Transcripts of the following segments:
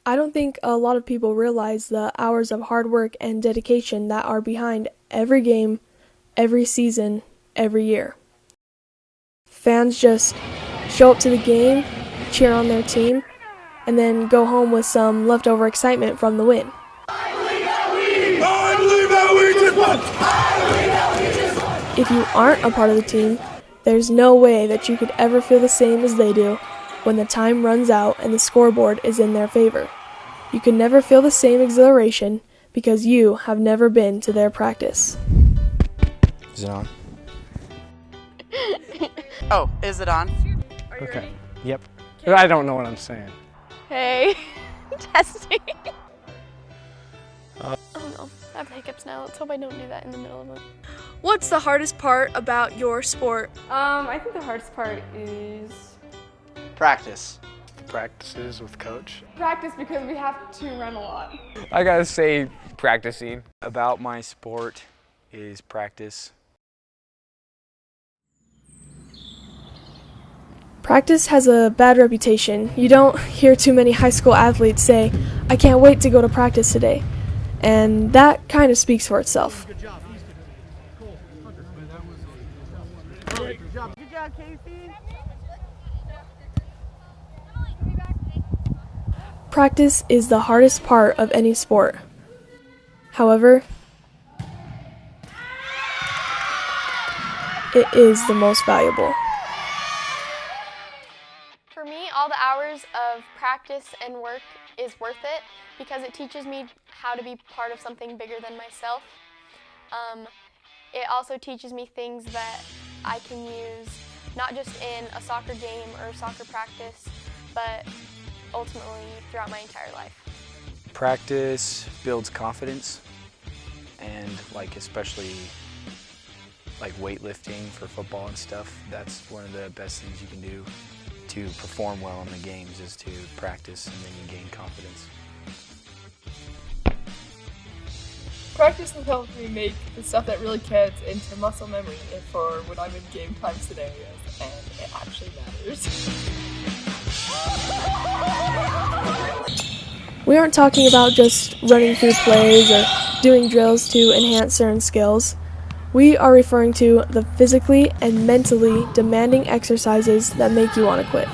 I don't think a lot of people realize the hours of hard work and dedication that are behind every game, every season, every year. Fans just show up to the game, cheer on their team, and then go home with some leftover excitement from the win. I believe that we just won! If you aren't a part of the team, there's no way that you could ever feel the same as they do when the time runs out and the scoreboard is in their favor. You can never feel the same exhilaration because you have never been to their practice. Is it on? Oh, is it on? Okay. Yep. I don't know what I'm saying. Hey, testing. Oh no, I have hiccups now. Let's hope I don't do that in the middle of it. What's the hardest part about your sport? I think the hardest part is Practice. Practices with coach. practice because we have to run a lot. I gotta say practicing. About my sport is practice. Practice has a bad reputation. You don't hear too many high school athletes say, "I can't wait to go to practice today." And that kind of speaks for itself. Good job, Casey. Practice is the hardest part of any sport. However, it is the most valuable. For me, all the hours of practice and work is worth it because it teaches me how to be part of something bigger than myself. It also teaches me things that I can use not just in a soccer game or soccer practice, but ultimately throughout my entire life. Practice builds confidence, and especially weightlifting for football and stuff. That's one of the best things you can do to perform well in the games is to practice, and then you gain confidence. Practice has helped me make the stuff that really counts into muscle memory for when I'm in game time scenarios, and it actually matters. We aren't talking about just running through plays or doing drills to enhance certain skills. We are referring to the physically and mentally demanding exercises that make you want to quit.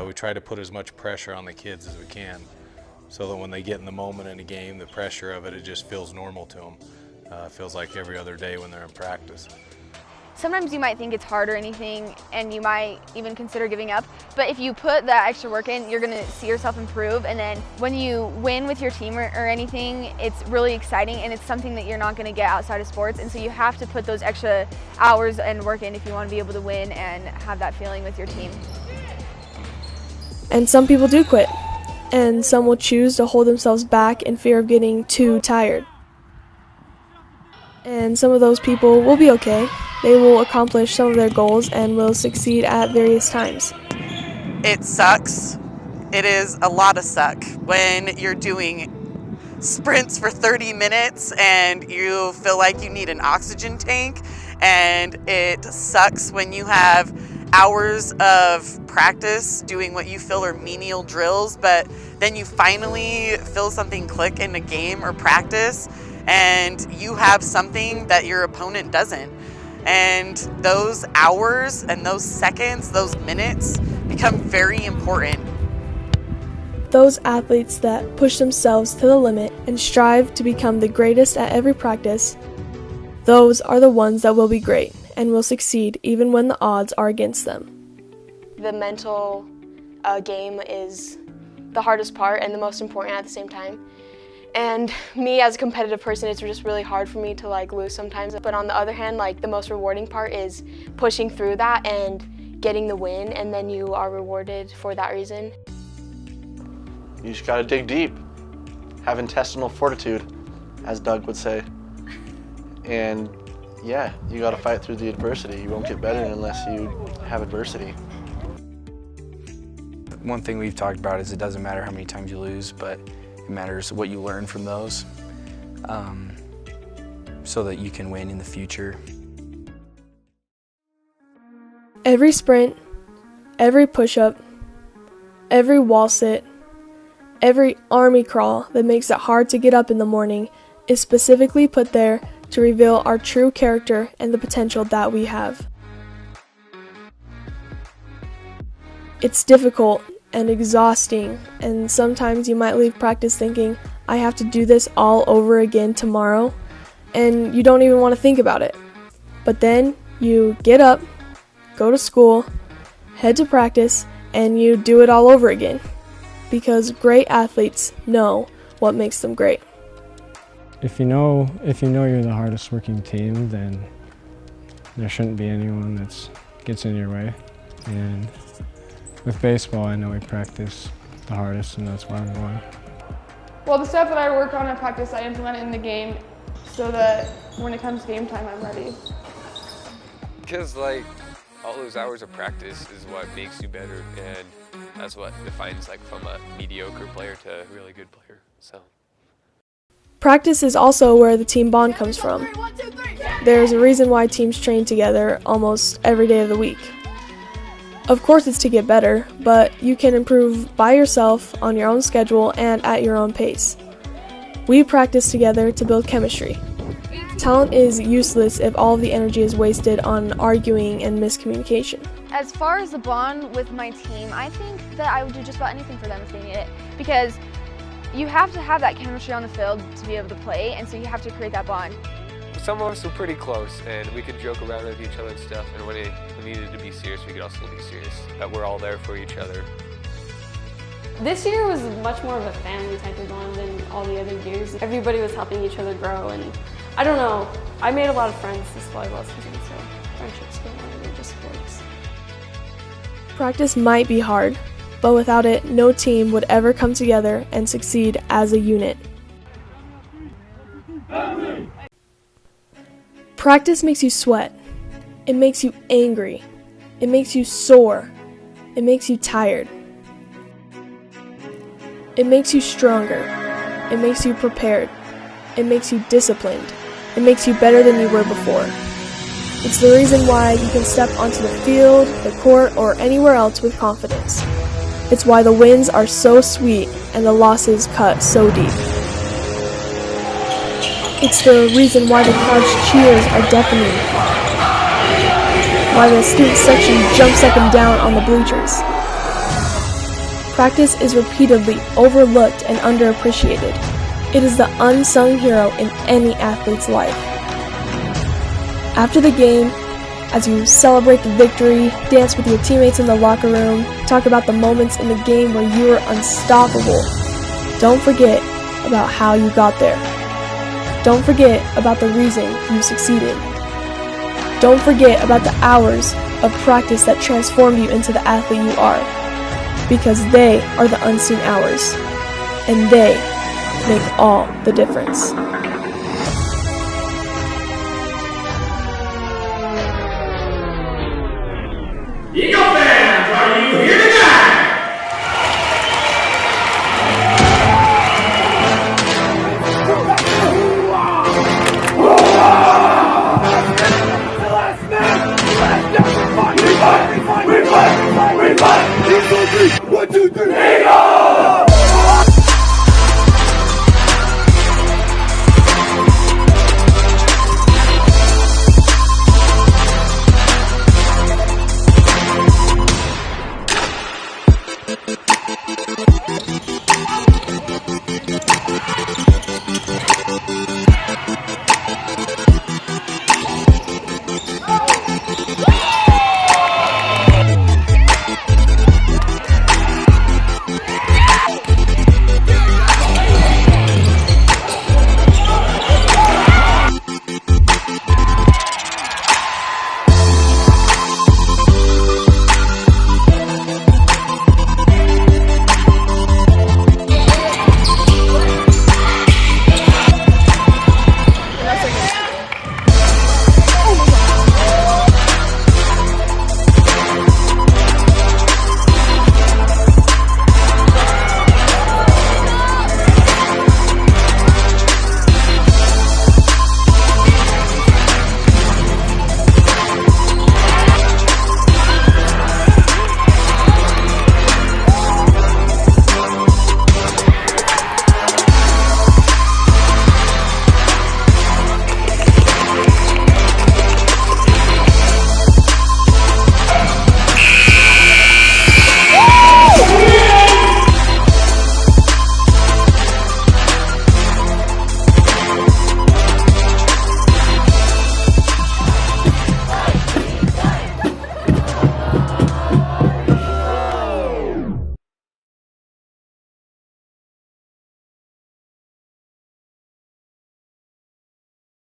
We try to put as much pressure on the kids as we can so that when they get in the moment in a game, the pressure of it just feels normal to them. It feels like every other day when they're in practice. Sometimes you might think it's hard or anything, and you might even consider giving up. But if you put that extra work in, you're going to see yourself improve. And then when you win with your team or anything, it's really exciting, and it's something that you're not going to get outside of sports. And so you have to put those extra hours and work in if you want to be able to win and have that feeling with your team. And some people do quit, and some will choose to hold themselves back in fear of getting too tired. And some of those people will be okay. They will accomplish some of their goals and will succeed at various times. It sucks. It is a lot of suck when you're doing sprints for 30 minutes and you feel like you need an oxygen tank, and it sucks when you have hours of practice doing what you feel are menial drills, but then you finally feel something click in a game or practice and you have something that your opponent doesn't. And those hours and those seconds, those minutes become very important. Those athletes that push themselves to the limit and strive to become the greatest at every practice, those are the ones that will be great and will succeed even when the odds are against them. The mental game is the hardest part and the most important at the same time. And me as a competitive person, it's just really hard for me to lose sometimes. But on the other hand, the most rewarding part is pushing through that and getting the win, and then you are rewarded for that reason. You just gotta dig deep, have intestinal fortitude, as Doug would say. And yeah, you gotta fight through the adversity. You won't get better unless you have adversity. One thing we've talked about is it doesn't matter how many times you lose, but it matters what you learn from those, so that you can win in the future. Every sprint, every push-up, every wall sit, every army crawl that makes it hard to get up in the morning is specifically put there to reveal our true character and the potential that we have. It's difficult and exhausting, and sometimes you might leave practice thinking, I have to do this all over again tomorrow, and you don't even want to think about it. But then you get up, go to school, head to practice, and you do it all over again. Because great athletes know what makes them great. If you know you're the hardest working team, then there shouldn't be anyone that gets in your way. And with baseball, I know we practice the hardest, and that's why we won. Well, the stuff that I work on in practice, I implement in the game so that when it comes game time, I'm ready. Because like all those hours of practice is what makes you better, and that's what defines like from a mediocre player to a really good player. So practice is also where the team bond comes from. There's a reason why teams train together almost every day of the week. Of course it's to get better, but you can improve by yourself on your own schedule and at your own pace. We practice together to build chemistry. Talent is useless if all of the energy is wasted on arguing and miscommunication. As far as the bond with my team, I think that I would do just about anything for them if they need it, because you have to have that chemistry on the field to be able to play, and so you have to create that bond. some of us were pretty close, and we could joke around with each other and stuff, and when it needed to be serious, we could also be serious, that we're all there for each other. This year was much more of a family type of bond than all the other years. Everybody was helping each other grow, and I don't know, I made a lot of friends this volleyball season, so friendships go more than just sports. Practice might be hard, but without it, no team would ever come together and succeed as a unit. Practice makes you sweat. It makes you angry. It makes you sore. It makes you tired. It makes you stronger. It makes you prepared. It makes you disciplined. It makes you better than you were before. It's the reason why you can step onto the field, the court, or anywhere else with confidence. It's why the wins are so sweet and the losses cut so deep. It's the reason why the crowd's cheers are deafening. Why the student section jumps up and down on the bleachers. Practice is repeatedly overlooked and underappreciated. It is the unsung hero in any athlete's life. After the game, as you celebrate the victory, dance with your teammates in the locker room, talk about the moments in the game where you were unstoppable, don't forget about how you got there. Don't forget about the reason you succeeded. Don't forget about the hours of practice that transformed you into the athlete you are. Because they are the unseen hours, and they make all the difference. Eagle fans, are you here tonight? We fight! 1, 2, 3! Eagle!